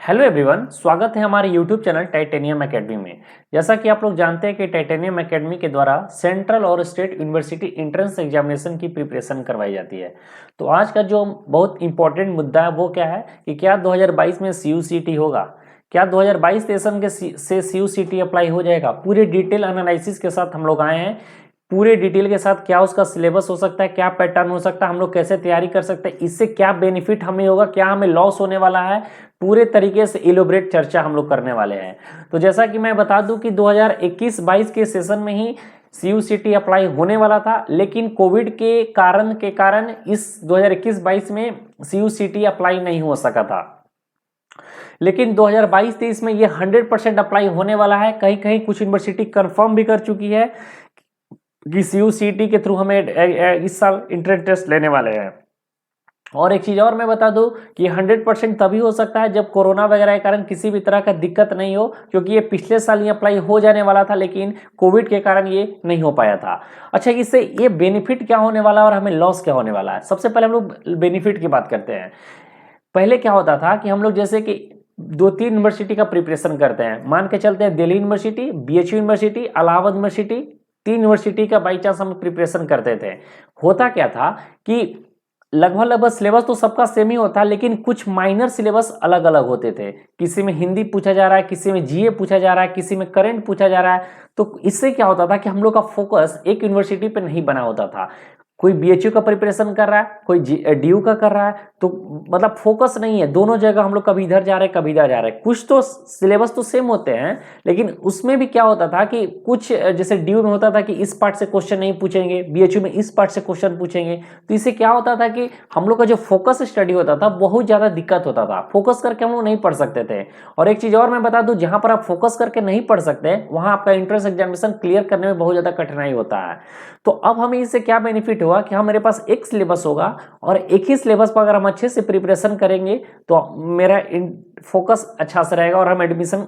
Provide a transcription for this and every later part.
Hello everyone, स्वागत है हमारे यूट्यूब चैनल टाइटेनियम एकेडमी में। जैसा कि आप लोग जानते हैं कि टाइटेनियम एकेडमी के द्वारा सेंट्रल और स्टेट यूनिवर्सिटी एंट्रेंस एग्जामिनेशन की प्रिपरेशन करवाई जाती है। तो आज का जो बहुत इंपॉर्टेंट मुद्दा है वो क्या है कि क्या 2022 में CUCT होगा, क्या 2022 सेशन के से CUCT अप्लाई हो जाएगा। पूरे डिटेल एनालिसिस के साथ हम लोग आए हैं, पूरे डिटेल के साथ क्या उसका सिलेबस हो सकता है, क्या पैटर्न हो सकता है, हम लोग कैसे तैयारी कर सकते हैं, इससे क्या बेनिफिट हमें होगा, क्या हमें लॉस होने वाला है, पूरे तरीके से इलोबरेट चर्चा हम लोग करने वाले हैं। तो जैसा कि मैं बता दूं कि 2021-22 के सेशन में ही CUCT अप्लाई होने वाला था, लेकिन कोविड के कारण इस 2021-22 में CUCT अप्लाई नहीं हो सका था। लेकिन 2022-23 में ये 100% अप्लाई होने वाला है। कहीं कहीं कुछ यूनिवर्सिटी कंफर्म भी कर चुकी है कि CUCT के थ्रू हमें इस साल इंट्रेंस टेस्ट लेने वाले हैं। और एक चीज़ और मैं बता दूं कि 100% तभी हो सकता है जब कोरोना वगैरह के कारण किसी भी तरह का दिक्कत नहीं हो, क्योंकि ये पिछले साल ये अप्लाई हो जाने वाला था, लेकिन कोविड के कारण ये नहीं हो पाया था। अच्छा, इससे ये बेनिफिट क्या होने वाला है और हमें लॉस क्या होने वाला है। सबसे पहले हम लोग बेनिफिट की बात करते हैं। पहले क्या होता था कि हम लोग जैसे कि 2-3 यूनिवर्सिटी का प्रिपरेशन करते हैं, मान के चलते हैं Delhi university, BHU university, Allahabad university, 3 university का बाई चांस हम प्रिपरेशन करते थे। होता क्या था कि लगभग सिलेबस तो सबका सेम ही होता है, लेकिन कुछ माइनर सिलेबस अलग अलग होते थे। किसी में हिंदी पूछा जा रहा है, किसी में GA पूछा जा रहा है, किसी में करंट पूछा जा रहा है। तो इससे क्या होता था कि हम लोग का फोकस एक यूनिवर्सिटी पे नहीं बना होता था। कोई BHU का प्रिपरेशन कर रहा है, कोई DU का कर रहा है, तो मतलब फोकस नहीं है। दोनों जगह हम लोग कभी इधर जा रहे हैं, कभी इधर जा रहे हैं। कुछ तो सिलेबस तो सेम होते हैं, लेकिन उसमें भी क्या होता था कि कुछ जैसे DU में होता था कि इस पार्ट से क्वेश्चन नहीं पूछेंगे, BHU में इस पार्ट से क्वेश्चन पूछेंगे। तो इससे क्या होता था कि हम लोग का जो फोकस स्टडी होता था बहुत ज़्यादा दिक्कत होता था, फोकस करके हम लोग नहीं पढ़ सकते थे। और एक चीज़ और मैं बता दूं, जहाँ पर आप फोकस करके नहीं पढ़ सकते वहाँ आपका एंट्रेंस एग्जामिनेशन क्लियर करने में बहुत ज़्यादा कठिनाई होता है। तो अब हमें इससे क्या बेनिफिट हुआ कि हमारे पास एक सिलेबस होगा, और एक ही सिलेबस पर अगर हम अच्छे से प्रिपरेशन करेंगे तो मेरा फोकस अच्छा से रहेगा और हम एडमिशन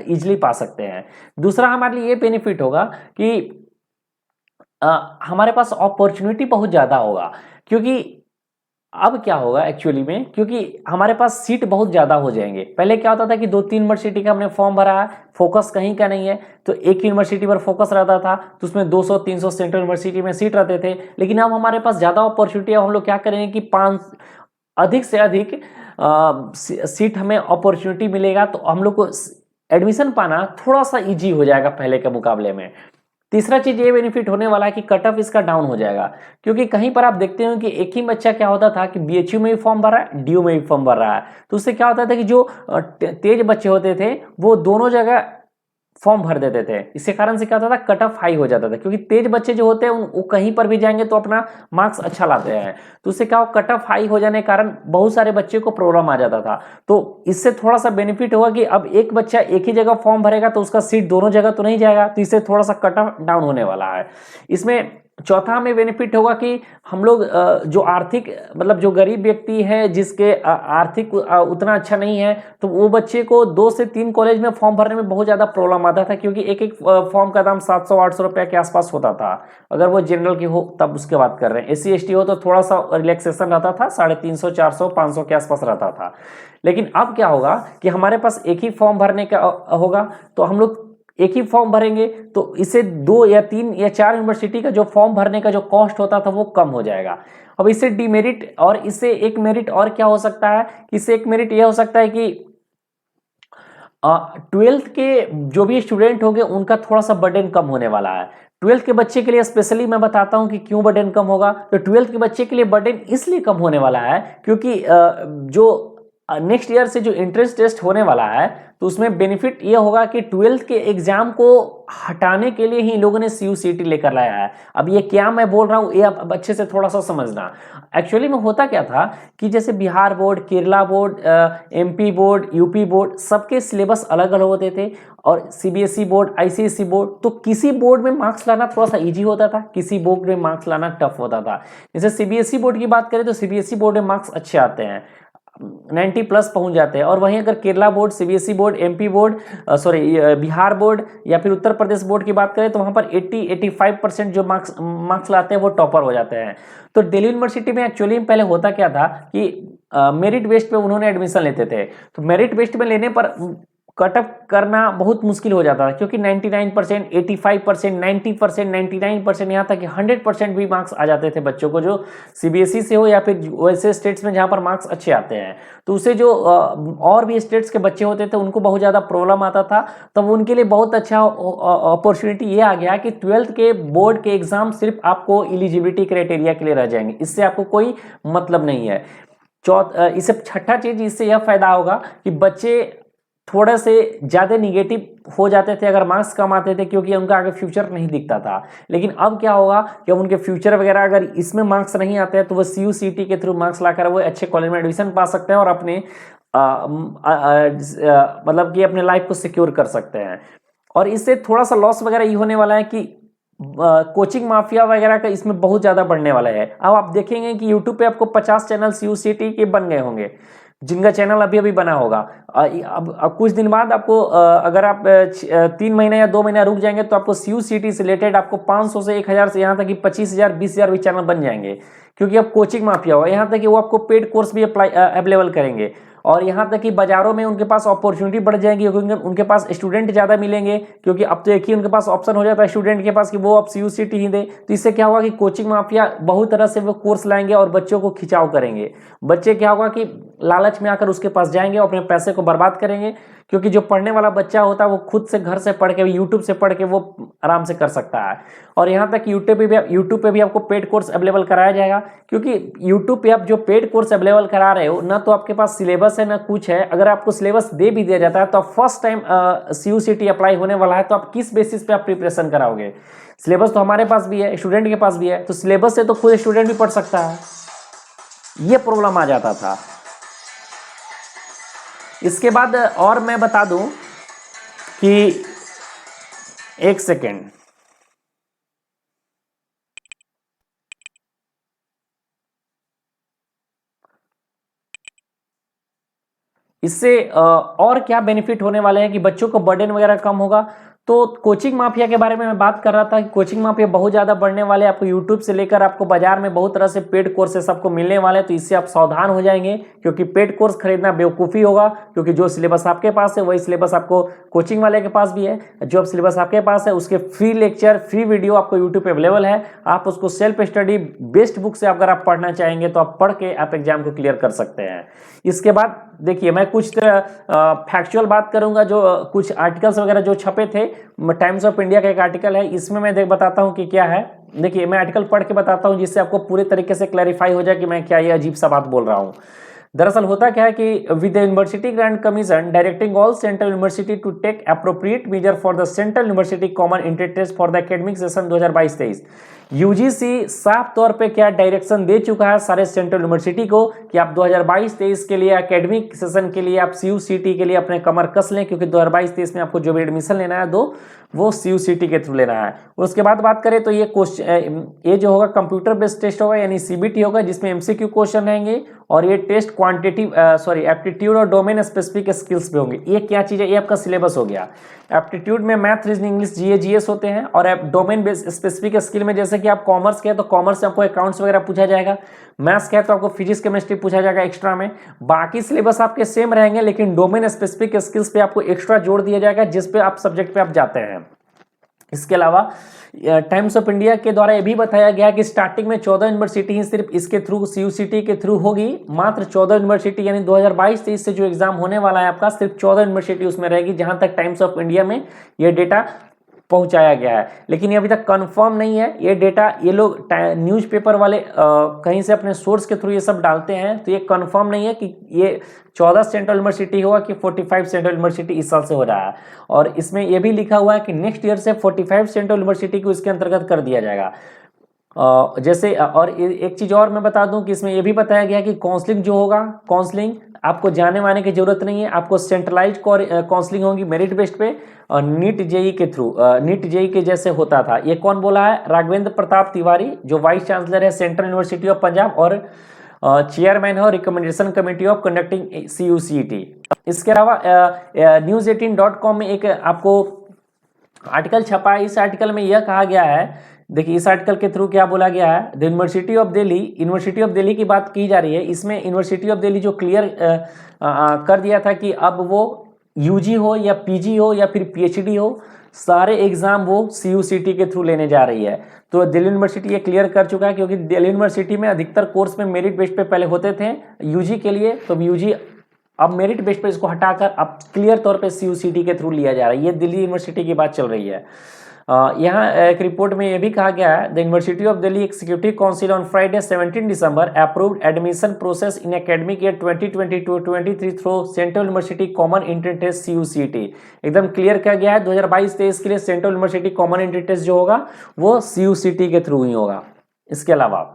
इजीली पा सकते हैं। दूसरा हमारे लिए ये बेनिफिट होगा कि हमारे पास अपॉर्चुनिटी बहुत ज़्यादा होगा, क्योंकि अब क्या होगा एक्चुअली में, क्योंकि हमारे पास सीट बहुत ज़्यादा हो जाएंगे। पहले क्या होता था कि 2-3 यूनिवर्सिटी का हमने फॉर्म भरा है, फोकस कहीं का नहीं है, तो एक यूनिवर्सिटी पर फोकस रहता था, तो उसमें 200-300 सेंट्रल यूनिवर्सिटी में सीट रहते थे। लेकिन अब हमारे पास ज़्यादा अपॉर्चुनिटी है, हम लोग क्या करेंगे कि 5 अधिक से अधिक सीट हमें अपॉर्चुनिटी मिलेगा, तो हम लोग को एडमिशन पाना थोड़ा सा ईजी हो जाएगा पहले के मुकाबले में। तीसरा चीज ये बेनिफिट होने वाला है कि कट ऑफ इसका डाउन हो जाएगा, क्योंकि कहीं पर आप देखते हो कि एक ही बच्चा क्या होता था कि BHU में भी फॉर्म भर रहा है, DU में भी फॉर्म भर रहा है। तो उससे क्या होता था कि जो तेज बच्चे होते थे वो दोनों जगह फॉर्म भर देते थे। इसके कारण से क्या होता था, कट ऑफ हाई हो जाता था, क्योंकि तेज बच्चे जो होते हैं वो कहीं पर भी जाएंगे तो अपना मार्क्स अच्छा लाते हैं। तो उससे क्या हो, कट ऑफ हाई हो जाने के कारण बहुत सारे बच्चे को प्रॉब्लम आ जाता था। तो इससे थोड़ा सा बेनिफिट होगा कि अब एक बच्चा एक ही जगह फॉर्म भरेगा तो उसका सीट दोनों जगह तो नहीं जाएगा, तो इससे थोड़ा सा कट ऑफ डाउन होने वाला है। इसमें चौथा हमें बेनिफिट होगा कि हम लोग जो आर्थिक मतलब जो गरीब व्यक्ति है, जिसके आर्थिक उतना अच्छा नहीं है, तो वो बच्चे को 2 से 3 कॉलेज में फॉर्म भरने में बहुत ज़्यादा प्रॉब्लम आता था, क्योंकि एक एक फॉर्म का दाम 700-800 रुपये के आसपास होता था। अगर वो जनरल की हो तब उसके बात कर रहे हैं, SC ST हो तो थोड़ा सा रिलैक्सेशन रहता था, 350, 400, 500 के आसपास रहता था। लेकिन अब क्या होगा कि हमारे पास एक ही फॉर्म भरने का होगा, तो हम लोग एक ही फॉर्म भरेंगे, तो इसे 2 या 3 या 4 यूनिवर्सिटी का जो फॉर्म भरने का जो कॉस्ट होता था वो कम हो जाएगा। अब इससे डीमेरिट और इससे एक मेरिट और क्या हो सकता है, इससे एक मेरिट यह हो सकता है कि 12th के जो भी स्टूडेंट होंगे उनका थोड़ा सा बर्डन कम होने वाला है। 12th के बच्चे के लिए स्पेशली मैं बताता हूं कि क्यों बर्डन कम होगा। तो 12th के बच्चे के लिए बर्डन इसलिए कम होने वाला है क्योंकि जो नेक्स्ट ईयर से जो एंट्रेंस टेस्ट होने वाला है, तो उसमें बेनिफिट ये होगा कि 12th के एग्जाम को हटाने के लिए ही लोगों ने CUCT लेकर लाया है। अब ये क्या मैं बोल रहा हूँ ये आप अच्छे से थोड़ा सा समझना। एक्चुअली में होता क्या था कि जैसे Bihar board, Kerala board, MP board, UP board, सबके सिलेबस अलग अलग होते थे, और CBSE बोर्ड, ICSE बोर्ड, तो किसी बोर्ड में मार्क्स लाना थोड़ा सा इजी होता था, किसी बोर्ड में मार्क्स लाना टफ होता था। जैसे CBSE बोर्ड की बात करें तो CBSE बोर्ड में मार्क्स अच्छे आते हैं, 90+ पहुंच जाते हैं। और वहीं अगर Kerala board, CBSE board, MP board, Bihar board या फिर उत्तर प्रदेश बोर्ड की बात करें तो वहां पर 80-85% जो मार्क्स लाते हैं वो टॉपर हो जाते हैं। तो दिल्ली यूनिवर्सिटी में एक्चुअली पहले होता क्या था कि मेरिट बेस्ड पे उन्होंने एडमिशन लेते थे। तो मेरिट बेस्ड में लेने पर कट ऑफ करना बहुत मुश्किल हो जाता था, क्योंकि 99%, 85%, 90%, 99%, यहाँ तक कि 100% भी मार्क्स आ जाते थे बच्चों को, जो सीबीएसई से हो या फिर वैसे स्टेट्स में जहाँ पर मार्क्स अच्छे आते हैं। तो उससे जो और भी स्टेट्स के बच्चे होते थे उनको बहुत ज़्यादा प्रॉब्लम आता था। तब उनके लिए बहुत अच्छा अपॉर्चुनिटी ये आ गया कि 12th के बोर्ड के एग्जाम सिर्फ आपको एलिजिबिलिटी क्राइटेरिया के लिए रह जाएंगे, इससे आपको कोई मतलब नहीं है। इससे छठा चीज, इससे यह फायदा होगा कि बच्चे थोड़ा से ज़्यादा निगेटिव हो जाते थे अगर मार्क्स कम आते थे, क्योंकि उनका आगे फ्यूचर नहीं दिखता था। लेकिन अब क्या होगा कि उनके फ्यूचर वगैरह अगर इसमें मार्क्स नहीं आते हैं तो वो CUCT के थ्रू मार्क्स लाकर वो अच्छे कॉलेज में एडमिशन पा सकते हैं और अपने मतलब कि अपने लाइफ को सिक्योर कर सकते हैं। और इससे थोड़ा सा लॉस वगैरह ये होने वाला है कि कोचिंग माफिया वगैरह का इसमें बहुत ज़्यादा बढ़ने वाला है। अब आप देखेंगे कि यूट्यूब पे आपको 50 चैनल CUCT के बन गए होंगे, जिनका चैनल अभी अभी बना होगा। अब कुछ दिन बाद आपको अगर आप 3 महीने या 2 महीना रुक जाएंगे तो आपको CUCT से रिलेटेड आपको 500 से 1000 से यहाँ तक कि 25,000 20,000 भी चैनल बन जाएंगे, क्योंकि अब कोचिंग माफिया होगा। यहाँ तक कि वो आपको पेड कोर्स भी अवेलेबल करेंगे, और यहाँ तक कि बाजारों में उनके पास अपॉर्चुनिटी बढ़ जाएगी, क्योंकि उनके पास स्टूडेंट ज़्यादा मिलेंगे, क्योंकि अब तो एक ही उनके पास ऑप्शन हो जाता है स्टूडेंट के पास कि वो अब CUCT ही दे। तो इससे क्या होगा कि कोचिंग माफिया बहुत तरह से वो कोर्स लाएंगे और बच्चों को खिंचाव करेंगे। बच्चे क्या होगा कि लालच में आकर उसके पास जाएंगे और अपने पैसे को बर्बाद करेंगे, क्योंकि जो पढ़ने वाला बच्चा होता है वो खुद से घर से पढ़ के, यूट्यूब से पढ़ के वो आराम से कर सकता है। और यहाँ तक यूट्यूब पे भी आपको पेड कोर्स अवेलेबल कराया जाएगा, क्योंकि यूट्यूब पे आप जो पेड कोर्स अवेलेबल करा रहे हो ना, तो आपके पास सिलेबस है ना कुछ है। अगर आपको सिलेबस दे भी दिया जाता है तो फर्स्ट टाइम CUCT अप्लाई होने वाला है, तो आप किस बेसिस पे आप प्रिपरेशन कराओगे? सिलेबस तो हमारे पास भी है, स्टूडेंट के पास भी है, तो सिलेबस से तो खुद स्टूडेंट भी पढ़ सकता है। ये प्रॉब्लम आ जाता था। इसके बाद और मैं बता दूं कि एक सेकेंड, इससे और क्या बेनिफिट होने वाले हैं कि बच्चों को बर्डन वगैरह कम होगा। तो कोचिंग माफिया के बारे में मैं बात कर रहा था कि कोचिंग माफिया बहुत ज़्यादा बढ़ने वाले, आपको यूट्यूब से लेकर आपको बाजार में बहुत तरह से पेड कोर्सेस आपको मिलने वाले हैं। तो इससे आप सावधान हो जाएंगे, क्योंकि पेड कोर्स खरीदना बेवकूफ़ी होगा, क्योंकि जो सिलेबस आपके पास है वही सिलेबस आपको कोचिंग वाले के पास भी है। जो सिलेबस आपके पास है उसके फ्री लेक्चर, फ्री वीडियो आपको यूट्यूब पे अवेलेबल है। आप उसको सेल्फ स्टडी बेस्ड बुक से अगर आप पढ़ना चाहेंगे तो आप पढ़ के आप एग्जाम को क्लियर कर सकते हैं। इसके बाद देखिए, मैं कुछ फैक्चुअल बात करूंगा, जो कुछ आर्टिकल्स वगैरह जो छपे थे। टाइम्स ऑफ इंडिया का एक आर्टिकल है, इसमें मैं बताता हूं कि क्या है। देखिए, मैं आर्टिकल पढ़ के बताता हूं जिससे आपको पूरे तरीके से क्लैरिफाई हो जाए कि मैं क्या ये अजीब सा बात बोल रहा हूं। दरअसल होता क्या है कि with the university grant commission directing all central university to take appropriate measure for the central university common entry test for the academic session 2022-23, UGC साफ तौर पे क्या डायरेक्शन दे चुका है सारे सेंट्रल यूनिवर्सिटी को कि आप 2022-23 के लिए एकेडमिक सेशन के लिए आप CUCT के लिए अपने कमर कस लें, क्योंकि 2022-23 में आपको जो भी एडमिशन लेना है वो CUCT के थ्रू लेना है। उसके बाद बात करें तो ये क्वेश्चन, ये जो होगा कंप्यूटर बेस्ड टेस्ट होगा, यानी CBT होगा, जिसमें MCQ क्वेश्चन रहेंगे, और ये टेस्ट एप्टीट्यूड और डोमेन स्पेसिफिक स्किल्स पे होंगे। ये क्या चीज़ है? ये आपका सिलेबस हो गया। एप्टीट्यूड में मैथ, रीजनिंग, इंग्लिश, GS होते हैं, और डोमेन बेस्ड स्पेसिफिक स्किल में जैसे कि आप कॉमर्स के हैं तो कॉमर्स से आपको अकाउंट्स वगैरह पूछा जाएगा, मैथ्स के है तो आपको फिजिक्स केमिस्ट्री पूछा जाएगा एक्स्ट्रा में। बाकी सिलेबस आपके सेम रहेंगे, लेकिन डोमेन स्पेसिफिक स्किल्स पे आपको एक्स्ट्रा जोड़ दिया जाएगा, जिस पे आप सब्जेक्ट पे आप जाते हैं। इसके अलावा टाइम्स ऑफ इंडिया के द्वारा यह भी बताया गया कि स्टार्टिंग में 14 यूनिवर्सिटी ही सिर्फ इसके थ्रू CUCT के थ्रू होगी, मात्र 14 यूनिवर्सिटी, यानी 2022-23 से जो एग्जाम होने वाला है आपका, सिर्फ 14 यूनिवर्सिटी उसमें रहेगी, जहां तक टाइम्स ऑफ इंडिया में यह डेटा पहुंचाया गया है। लेकिन ये अभी तक कंफर्म नहीं है ये डेटा, ये लोग न्यूज़पेपर वाले कहीं से अपने सोर्स के थ्रू ये सब डालते हैं, तो ये कंफर्म नहीं है कि ये 14 सेंट्रल यूनिवर्सिटी होगा कि 45 सेंट्रल यूनिवर्सिटी इस साल से हो रहा है। और इसमें यह भी लिखा हुआ है कि नेक्स्ट ईयर से 45 सेंट्रल यूनिवर्सिटी को इसके अंतर्गत कर दिया जाएगा। जैसे और एक चीज़ और मैं बता दूं कि इसमें यह भी बताया गया कि काउंसलिंग जो होगा, काउंसलिंग आपको जाने माने की जरूरत नहीं है, आपको सेंट्रलाइज काउंसलिंग होगी मेरिट बेस्ड पे, और नीट जेई के थ्रू, नीट जेई के जैसे होता था। ये कौन बोला है? राघवेंद्र प्रताप तिवारी, जो वाइस चांसलर है सेंट्रल यूनिवर्सिटी ऑफ पंजाब और चेयरमैन है recommendation committee of conducting CUCT। इसके अलावा news18.com में एक आपको आर्टिकल छपा है। इस आर्टिकल में यह कहा गया है देखिए इस आर्टिकल के थ्रू क्या बोला गया है, द यूनिवर्सिटी ऑफ दिल्ली की बात की जा रही है। इसमें यूनिवर्सिटी ऑफ दिल्ली जो क्लियर कर दिया था कि अब वो यूजी हो या पीजी हो या फिर पीएचडी हो, सारे एग्जाम वो सीयूसीटी के थ्रू लेने जा रही है। तो दिल्ली यूनिवर्सिटी ये क्लियर कर चुका है, क्योंकि दिल्ली यूनिवर्सिटी में अधिकतर कोर्स में मेरिट बेस पे पहले होते थे यूजी के लिए, तो यूजी अब मेरिट बेस पे इसको हटाकर अब क्लियर तौर पे सीयूसीटी के थ्रू लिया जा रहा है। ये दिल्ली यूनिवर्सिटी की बात चल रही है। यहाँ एक रिपोर्ट में यह भी कहा गया है, the university of Delhi executive council on Friday 17 December approved admission process in academic year 2022-23 through central university common entrance test CUET. एकदम क्लियर किया गया है 2022-23 के लिए central university common entrance test जो होगा वो सीयूसीटी के थ्रू ही होगा। इसके अलावा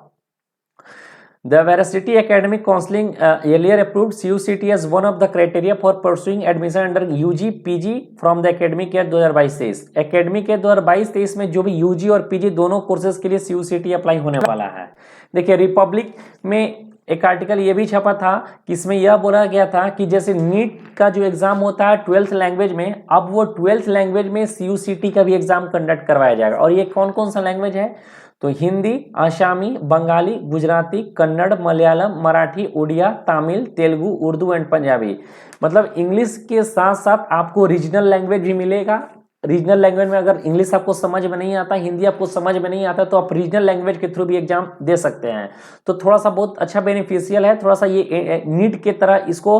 The Varsity Academic Counseling earlier approved CUCT as one of the criteria for pursuing admission under UG, PG from the academic year 2022-23। Academic year 2022-23 में जो भी UG और PG दोनों कोर्सेज के लिए CUCT अप्लाई होने वाला है। देखिए रिपब्लिक में एक आर्टिकल ये भी छपा था कि इसमें यह बोला गया था कि जैसे नीट का जो एग्जाम होता है 12th लैंग्वेज में, अब वो 12th लैंग्वेज में CUCT का भी एग्जाम कंडक्ट करवाया जाएगा। और ये कौन कौन सा लैंग्वेज है, तो हिंदी, आसामी, बंगाली, गुजराती, कन्नड़, मलयालम, मराठी, उड़िया, तमिल, तेलुगु, उर्दू एंड पंजाबी। मतलब इंग्लिश के साथ साथ आपको रीजनल लैंग्वेज भी मिलेगा। रीजनल लैंग्वेज में अगर इंग्लिश आपको समझ में नहीं आता, हिंदी आपको समझ में नहीं आता, तो आप रीजनल लैंग्वेज के थ्रू भी एग्जाम दे सकते हैं। तो थोड़ा सा बहुत अच्छा बेनिफिशियल है, थोड़ा सा ये नीट के तरह इसको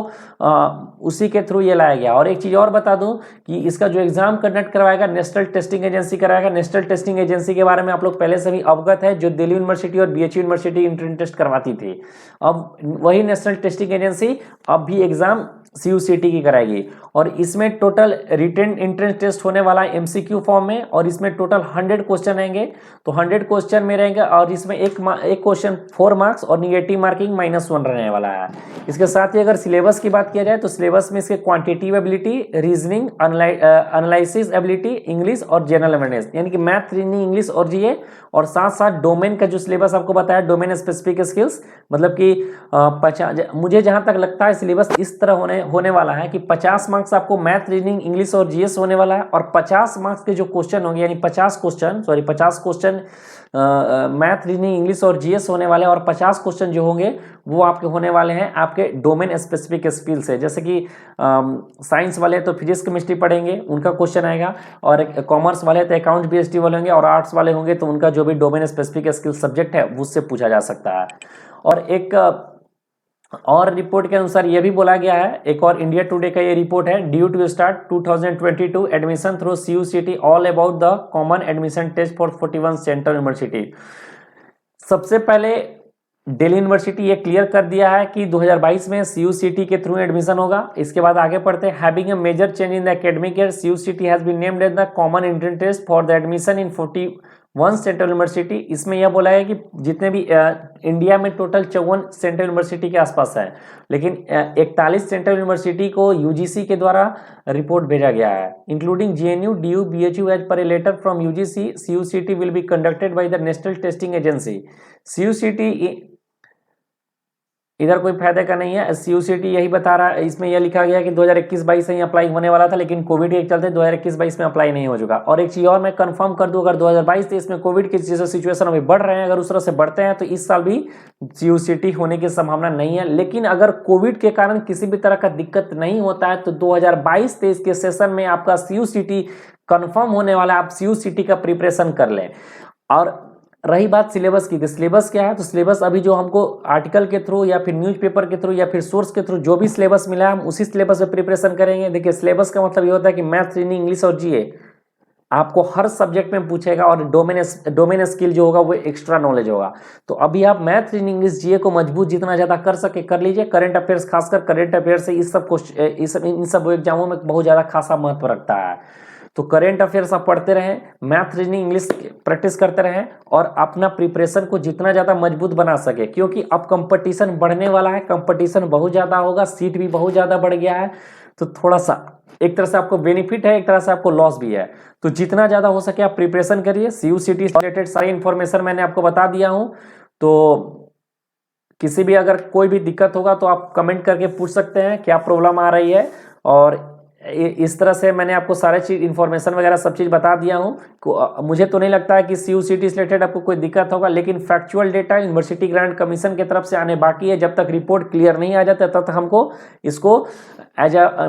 उसी के थ्रू ये लाया गया। और एक चीज़ और बता दूं कि इसका जो एग्जाम कंडक्ट करवाएगा नेशनल टेस्टिंग एजेंसी कराएगा। नेशनल टेस्टिंग एजेंसी के बारे में आप लोग पहले से भी अवगत है, जो दिल्ली यूनिवर्सिटी और बीएचयू यूनिवर्सिटी एंट्रेंस टेस्ट करवाती थी। अब वही नेशनल टेस्टिंग एजेंसी अब भी एग्जाम सीयूसीटी की कराएगी। और इसमें टोटल रिटन एंट्रेंस टेस्ट होने वाला है एमसीक्यू फॉर्म में, और इसमें टोटल 100 क्वेश्चन रहेंगे। तो 100 क्वेश्चन में रहेंगे, और इसमें एक क्वेश्चन 4 मार्क्स और निगेटिव मार्किंग -1 रहने वाला है। इसके साथ ही अगर सिलेबस की बात किया जाए तो सिलेबस में इसके quantitative ability, reasoning, analysis ability, English और जनरल अवेयरनेस, यानी कि मैथ, रीजनिंग, इंग्लिश और जीए, और साथ साथ डोमेन का जो सिलेबस आपको बताया डोमेन स्पेसिफिक स्किल्स, मतलब कि मुझे जहां तक लगता है सिलेबस इस तरह होने वाला है कि 50 मार्क्स आपको मैथ, रीजनिंग, इंग्लिश और जीएस होने वाला है, और 50 मार्क्स के जो क्वेश्चन होंगे, यानी 50 क्वेश्चन मैथ, रीजनिंग, इंग्लिश और जीएस होने वाले हैं, और 50 क्वेश्चन जो होंगे वो आपके होने वाले हैं आपके डोमेन स्पेसिफिक स्किल से। जैसे कि साइंस वाले तो फिजिक्स केमिस्ट्री पढ़ेंगे, उनका क्वेश्चन आएगा, और कॉमर्स वाले तो अकाउंट बीएसटी वाले होंगे, और आर्ट्स वाले होंगे तो उनका जो भी डोमेन स्पेसिफिक स्किल सब्जेक्ट है उससे पूछा जा सकता है। और एक और रिपोर्ट के अनुसार यह भी बोला गया है, एक और इंडिया टुडे का ये रिपोर्ट है, due to start 2022 admission through CUET all about the common admission test for 41 central university. सबसे पहले दिल्ली यूनिवर्सिटी ये क्लियर कर दिया है कि 2022 में सीयूसीटी के थ्रू एडमिशन होगा। इसके बाद आगे पढ़ते हैं, having a major change in the academic year CUCET has been named as the common entrance test for the admission in 41 central university. इसमें यह बोला है कि जितने भी इंडिया में टोटल 54 सेंट्रल यूनिवर्सिटी के आसपास है, लेकिन 41 सेंट्रल यूनिवर्सिटी को यूजीसी के द्वारा रिपोर्ट भेजा गया है, including JNU, DU, BHU. As per a letter from UGC, CUCET will be conducted by the National Testing Agency. CUCET इधर कोई फायदे का नहीं है, सीयूसीटी यही बता रहा है। इसमें यह लिखा गया कि 2021-22 से ही अप्लाई होने वाला था, लेकिन कोविड के चलते 2021-22 में अप्लाई नहीं हो चुका। और एक चीज और मैं कंफर्म कर दूं, अगर 2022-23 में कोविड के जैसे सिचुएशन अभी बढ़ रहे हैं, अगर उस तरह से बढ़ते हैं तो इस साल भी सीयूसीटी होने की संभावना नहीं है। लेकिन अगर कोविड के कारण किसी भी तरह का दिक्कत नहीं होता है तो 2022-23 के सेशन में आपका सीयूसीटी कंफर्म होने वाला है। आप सीयूसीटी का प्रिपरेशन कर लें। और रही बात सिलेबस की, सिलेबस क्या है, तो सिलेबस अभी जो हमको आर्टिकल के थ्रू या फिर न्यूज़पेपर के थ्रू या फिर सोर्स के थ्रू जो भी सिलेबस मिला है, हम उसी सिलेबस पे प्रिपरेशन करेंगे। देखिए सिलेबस का मतलब ये होता है कि मैथ, रीजनिंग, इंग्लिश और जीए आपको हर सब्जेक्ट में पूछेगा, और डोमेन स्किल जो होगा वो एक्स्ट्रा नॉलेज होगा। तो अभी आप मैथ, रीजनिंग, इंग्लिश, जीए को मजबूत जितना ज्यादा कर सके कर लीजिए। करंट अफेयर्स, खासकर करंट अफेयर्स से इन सब एग्जामों में बहुत ज्यादा खासा महत्व रखता है। तो करेंट अफेयर्स आप पढ़ते रहें, मैथ, रीजनिंग, इंग्लिश प्रैक्टिस करते रहें, और अपना प्रिपरेशन को जितना ज़्यादा मजबूत बना सके, क्योंकि अब कंपटीशन बढ़ने वाला है, कंपटीशन बहुत ज़्यादा होगा, सीट भी बहुत ज़्यादा बढ़ गया है। तो थोड़ा सा एक तरह से आपको बेनिफिट है, एक तरह से आपको लॉस भी है। तो जितना ज़्यादा हो सके आप प्रिपरेशन करिए। सीयूसीटी रिलेटेड सारी इन्फॉर्मेशन मैंने आपको बता दिया हूँ। तो किसी भी अगर कोई भी दिक्कत होगा तो आप कमेंट करके पूछ सकते हैं क्या प्रॉब्लम आ रही है। और इस तरह से मैंने आपको सारे चीज इन्फॉर्मेशन वगैरह सब चीज़ बता दिया हूँ। मुझे तो नहीं लगता है कि CUCT से रिलेटेड आपको कोई दिक्कत होगा, लेकिन factual data university grant commission की तरफ से आने बाकी है। जब तक रिपोर्ट क्लियर नहीं आ जाता तब तक हमको इसको एज अ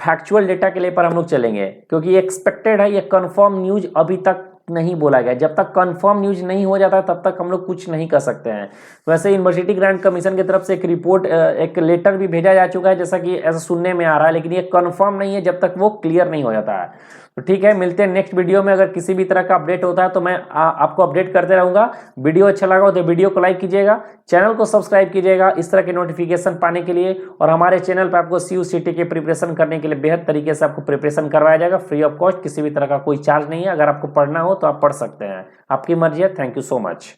फैक्चुअल डेटा के लिए पर हम लोग चलेंगे, क्योंकि ये एक्सपेक्टेड है, ये कन्फर्म न्यूज अभी तक नहीं बोला गया। जब तक कंफर्म न्यूज नहीं हो जाता तब तक हम लोग कुछ नहीं कर सकते हैं। वैसे यूनिवर्सिटी ग्रांट कमीशन की तरफ से एक रिपोर्ट, एक लेटर भी भेजा जा चुका है, जैसा कि ऐसा सुनने में आ रहा है, लेकिन ये कंफर्म नहीं है जब तक वो क्लियर नहीं हो जाता है। तो ठीक है, मिलते हैं नेक्स्ट वीडियो में। अगर किसी भी तरह का अपडेट होता है तो मैं आपको अपडेट करते रहूंगा। वीडियो अच्छा लगा हो तो वीडियो को लाइक कीजिएगा, चैनल को सब्सक्राइब कीजिएगा इस तरह के नोटिफिकेशन पाने के लिए। और हमारे चैनल पर आपको CUCT के प्रिपरेशन करने के लिए बेहद तरीके से आपको प्रिपरेशन करवाया जाएगा, फ्री ऑफ कॉस्ट, किसी भी तरह का कोई चार्ज नहीं है। अगर आपको पढ़ना हो तो आप पढ़ सकते हैं, आपकी मर्जी है। Thank you so much.